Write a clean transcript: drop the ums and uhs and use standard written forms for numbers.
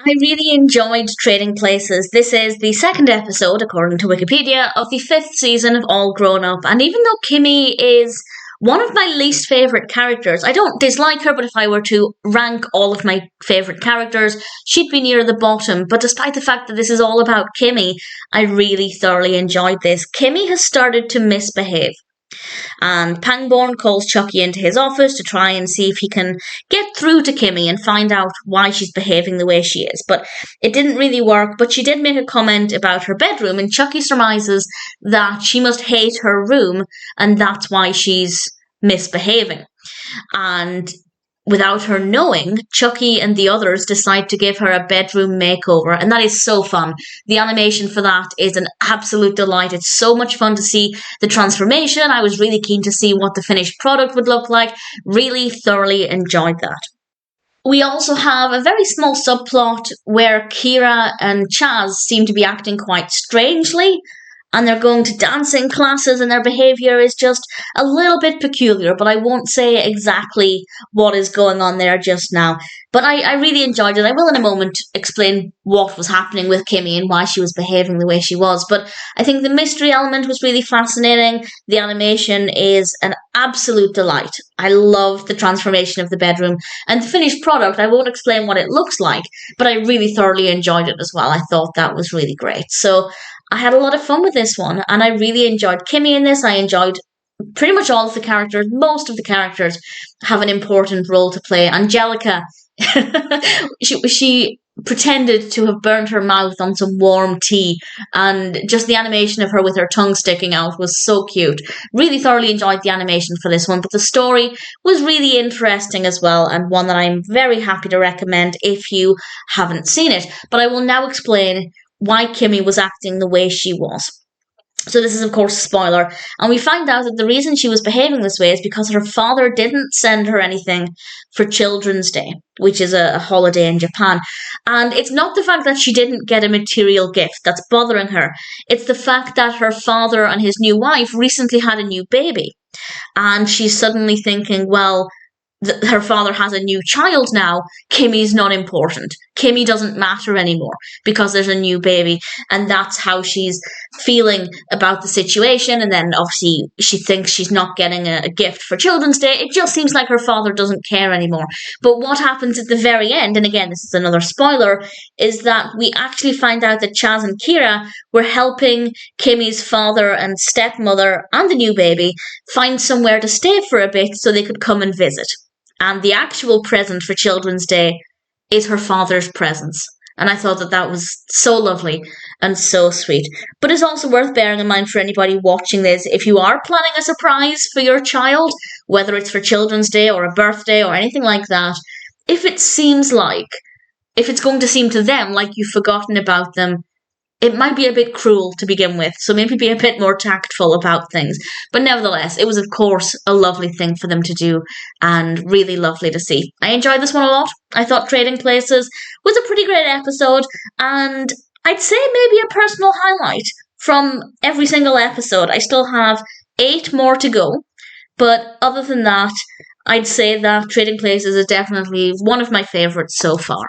I really enjoyed Trading Places. This is the second episode, according to Wikipedia, of the fifth season of All Grown Up. And even though Kimi is one of my least favourite characters, I don't dislike her, but if I were to rank all of my favourite characters, she'd be near the bottom. But despite the fact that this is all about Kimi, I really thoroughly enjoyed this. Kimi has started to misbehave. And Pangborn calls Chuckie into his office to try and see if he can get through to Kimi and find out why she's behaving the way she is. But it didn't really work, but she did make a comment about her bedroom, and Chuckie surmises that she must hate her room, and that's why she's misbehaving. And without her knowing, Chuckie and the others decide to give her a bedroom makeover, and that is so fun. The animation for that is an absolute delight. It's so much fun to see the transformation. I was really keen to see what the finished product would look like. Really thoroughly enjoyed that. We also have a very small subplot where Kira and Chaz seem to be acting quite strangely, and they're going to dancing classes, and their behaviour is just a little bit peculiar, but I won't say exactly what is going on there just now. But I really enjoyed it. I will in a moment explain what was happening with Kimi and why she was behaving the way she was, but I think the mystery element was really fascinating. The animation is an absolute delight. I love the transformation of the bedroom, and the finished product, I won't explain what it looks like, but I really thoroughly enjoyed it as well. I thought that was really great. So I had a lot of fun with this one, and I really enjoyed Kimi in this. I enjoyed pretty much all of the characters. Most of the characters have an important role to play. Angelica, she pretended to have burned her mouth on some warm tea, and just the animation of her with her tongue sticking out was so cute. Really thoroughly enjoyed the animation for this one, but the story was really interesting as well, and one that I'm very happy to recommend if you haven't seen it. But I will now explain why Kimi was acting the way she was. So this is, of course, a spoiler. And we find out that the reason she was behaving this way is because her father didn't send her anything for Children's Day, which is a holiday in Japan. And it's not the fact that she didn't get a material gift that's bothering her. It's the fact that her father and his new wife recently had a new baby. And she's suddenly thinking, well, her father has a new child now. Kimi's not important. Kimi doesn't matter anymore because there's a new baby, and that's how she's feeling about the situation. And then obviously she thinks she's not getting a gift for Children's Day. It just seems like her father doesn't care anymore. But what happens at the very end, and again this is another spoiler, is that we actually find out that Chaz and Kira were helping Kimi's father and stepmother and the new baby find somewhere to stay for a bit so they could come and visit. And the actual present for Children's Day is her father's presents. And I thought that that was so lovely and so sweet. But it's also worth bearing in mind for anybody watching this, if you are planning a surprise for your child, whether it's for Children's Day or a birthday or anything like that, if it's going to seem to them like you've forgotten about them, it might be a bit cruel to begin with, so maybe be a bit more tactful about things. But nevertheless, it was, of course, a lovely thing for them to do, and really lovely to see. I enjoyed this one a lot. I thought Trading Places was a pretty great episode, and I'd say maybe a personal highlight from every single episode. I still have 8 more to go, but other than that, I'd say that Trading Places is definitely one of my favourites so far.